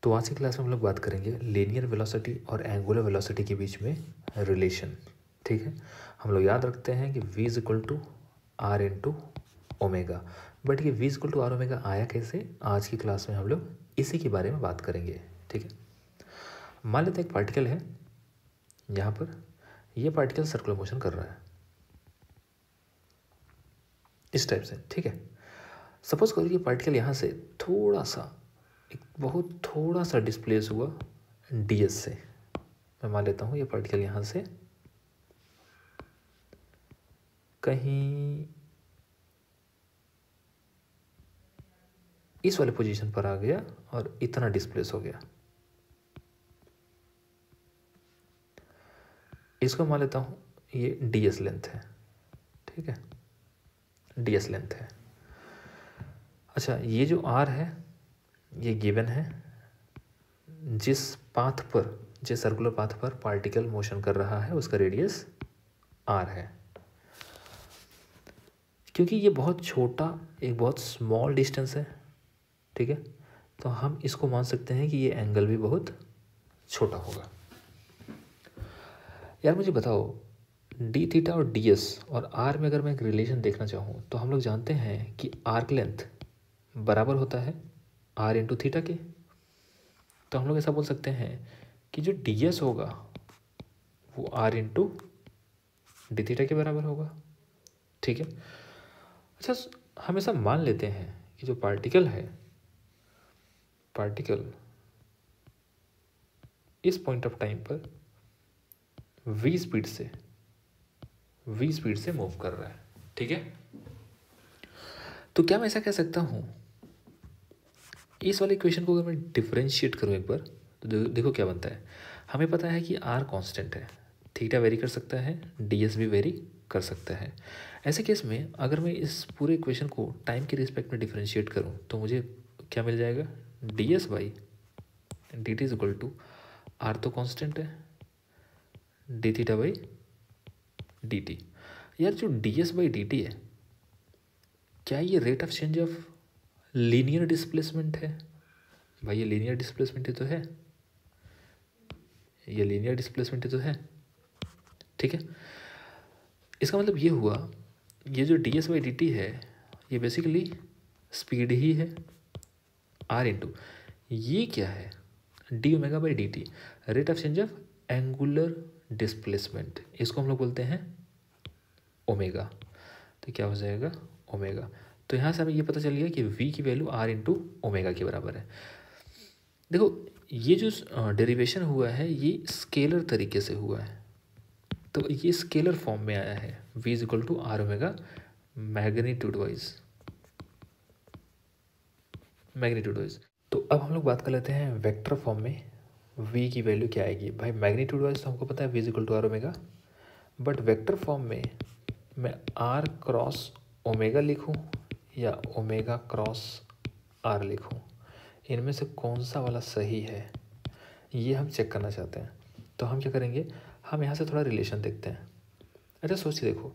तो आज की क्लास में हम लोग बात करेंगे लीनियर वेलोसिटी और एंगुलर वेलोसिटी के बीच में रिलेशन। ठीक है, हम लोग याद रखते हैं कि v is equal to R into omega. But ये v is equal to R omega आया कैसे, आज की क्लास में हम लोग इसी के बारे में बात करेंगे। ठीक है, मान लेते हैं एक पार्टिकल है, यहाँ पर ये पार्टिकल सर्कुलर मोशन कर रहा है इस टाइप से। ठीक है, सपोज करो कि पार्टिकल यहाँ से थोड़ा सा, एक बहुत थोड़ा सा डिस्प्लेस हुआ ds से। मैं मान लेता हूँ ये पार्टिकल यहाँ से कहीं इस वाले पोजीशन पर आ गया और इतना डिस्प्लेस हो गया। इसको मान लेता हूँ ये ds लेंथ है। ठीक है, ds लेंथ है। अच्छा, ये जो r है ये गिवन है, जिस पाथ पर, जिस सर्कुलर पाथ पर पार्टिकल मोशन कर रहा है उसका रेडियस r है। क्योंकि ये बहुत छोटा, एक बहुत स्मॉल डिस्टेंस है, ठीक है, तो हम इसको मान सकते हैं कि ये एंगल भी बहुत छोटा होगा। यार मुझे बताओ, डी थीटा और डी एस और आर में अगर मैं एक रिलेशन देखना चाहूँ तो हम लोग जानते हैं कि आर्क लेंथ बराबर होता है आर इंटू थीटा के। तो हम लोग ऐसा बोल सकते हैं कि जो डी एस होगा वो आर इंटू डी थीटा के बराबर होगा। ठीक है, अच्छा हम ऐसा मान लेते हैं कि जो पार्टिकल है, पार्टिकल इस पॉइंट ऑफ टाइम पर v स्पीड से मूव कर रहा है। ठीक है, तो क्या मैं ऐसा कह सकता हूँ, इस वाले इक्वेशन को अगर मैं डिफरेंशिएट करूँ एक बार तो देखो क्या बनता है। हमें पता है कि r कांस्टेंट है, थीटा वेरी कर सकता है, ds भी वेरी कर सकता है। ऐसे केस में अगर मैं इस पूरे इक्वेशन को टाइम के रिस्पेक्ट में डिफरेंशिएट करूँ तो मुझे क्या मिल जाएगा, ds by D T is equal to R तो कांस्टेंट है, D theta by D T. यार जो D S by D T है, क्या ये rate of change of linear displacement है? भाई ये लीनियर डिस्प्लेसमेंट ही तो है, ये लीनियर डिस्प्लेसमेंट ही तो है। ठीक है, इसका मतलब ये हुआ, ये जो D S by D T है ये बेसिकली स्पीड ही है, आर इंटू ये क्या है, D omega by D T, rate of change of angular displacement, इसको हम लोग बोलते हैं ओमेगा। तो क्या हो जाएगा ओमेगा। तो यहाँ से हमें ये पता चल गया कि v की वैल्यू r इंटू ओमेगा के बराबर है। देखो ये जो डेरिवेशन हुआ है ये स्केलर तरीके से हुआ है, तो ये स्केलर फॉर्म में आया है, v is equal to R omega magnitude wise. तो अब हम लोग बात कर लेते हैं वेक्टर फॉर्म में v की वैल्यू क्या आएगी। भाई मैग्नीट्यूड वाइज तो हमको पता है v is equal to R omega, but vector form में मैं r क्रॉस ओमेगा लिखूं या ओमेगा क्रॉस r लिखूं, इनमें से कौन सा वाला सही है ये हम चेक करना चाहते हैं। तो हम क्या करेंगे, हम यहाँ से थोड़ा रिलेशन देखते हैं। अच्छा सोचिए, देखो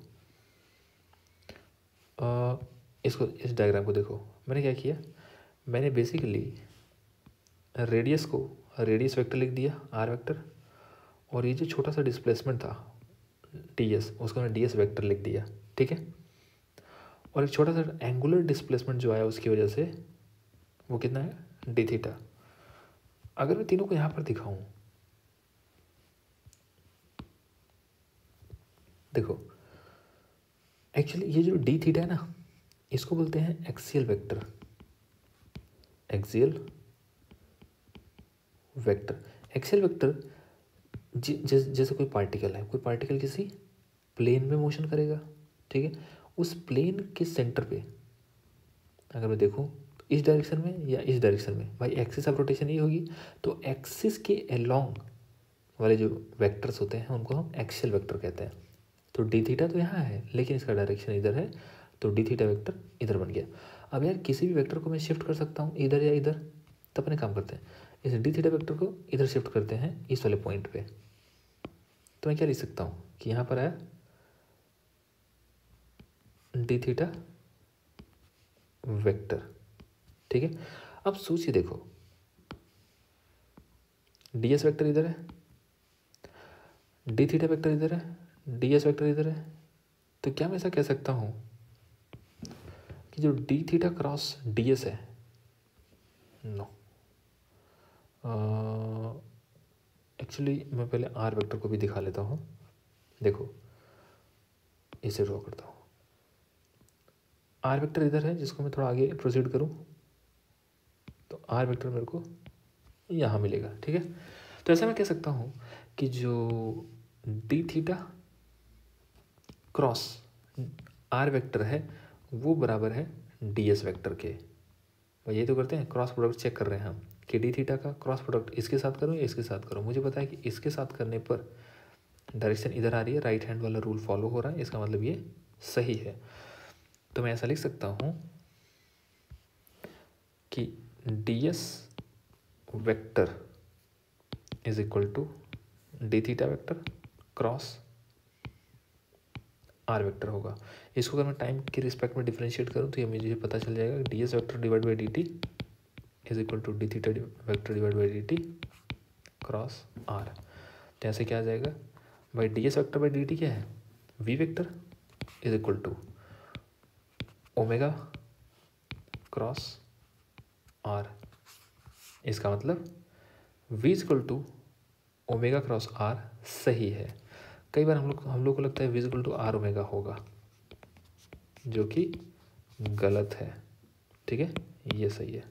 इसको, इस डायग्राम को देखो, मैंने क्या किया, मैंने बेसिकली रेडियस को रेडियस वेक्टर लिख दिया r वेक्टर, और ये जो छोटा सा डिस्प्लेसमेंट था ds उसको मैंने ds वेक्टर लिख दिया। ठीक है, और एक छोटा सा एंगुलर डिस्प्लेसमेंट जो आया उसकी वजह से वो कितना है, डी थीटा। अगर मैं तीनों को यहाँ पर दिखाऊं, देखो एक्चुअली ये जो डी थीटा है ना, इसको बोलते हैं axial vector, axial vector. Axial vector जैसे कोई पार्टिकल है, कोई पार्टिकल किसी प्लेन में मोशन करेगा, ठीक है, उस प्लेन के सेंटर पे अगर मैं देखूं तो इस डायरेक्शन में या इस डायरेक्शन में, भाई एक्सिस ऑफ रोटेशन ये होगी, तो एक्सिस के अलोंग वाले जो वेक्टर्स होते हैं उनको हम एक्सियल वेक्टर कहते हैं। तो डी थीटा तो यहाँ है लेकिन इसका डायरेक्शन इधर है, तो डी थीटा वेक्टर इधर बन गया। अब यार किसी भी वेक्टर को मैं शिफ्ट कर सकता हूँ इधर या इधर, तो अपने काम करते हैं, इस डी थीटा वेक्टर को इधर शिफ्ट करते हैं इस वाले पॉइंट पे। तो मैं क्या लिख सकता हूँ कि यहाँ पर आया डी थीटा वेक्टर। ठीक है, अब सोचिए, देखो डी एस वेक्टर इधर है, डी थीटा वेक्टर इधर है, डी एस वेक्टर इधर है। तो क्या मैं ऐसा कह सकता हूँ कि जो D theta cross D S है, नो, एक्चुअली मैं पहले आर वेक्टर को भी दिखा लेता हूँ। देखो इसे ड्रॉ करता हूँ, आर वेक्टर इधर है, जिसको मैं थोड़ा आगे प्रोसीड करूँ तो आर वेक्टर मेरे को यहाँ मिलेगा, ठीक है। तो ऐसा मैं कह सकता हूँ कि जो D theta cross R vector है वो बराबर है डी एस वेक्टर के। और यही तो करते हैं, क्रॉस प्रोडक्ट चेक कर रहे हैं हम कि डी थीटा का क्रॉस प्रोडक्ट इसके साथ करूँ या इसके साथ करूँ। मुझे पता है कि इसके साथ करने पर डायरेक्शन इधर आ रही है, राइट हैंड वाला रूल फॉलो हो रहा है, इसका मतलब ये सही है। तो मैं ऐसा लिख सकता हूँ कि D S vector is equal to D theta vector cross R vector होगा। इसको अगर मैं टाइम के रिस्पेक्ट में डिफरेंशिएट करूँ तो ये मुझे पता चल जाएगा D S vector divide by D T is equal to D theta vector divide by D T cross R. तो ऐसे क्या आ जाएगा भाई, D S vector by D T क्या है, V vector is equal to omega cross R. इसका मतलब V is equal to omega cross R सही है। कई बार हम लोग को लगता है V is equal to R omega होगा, जो कि गलत है, ठीक है, ये सही है।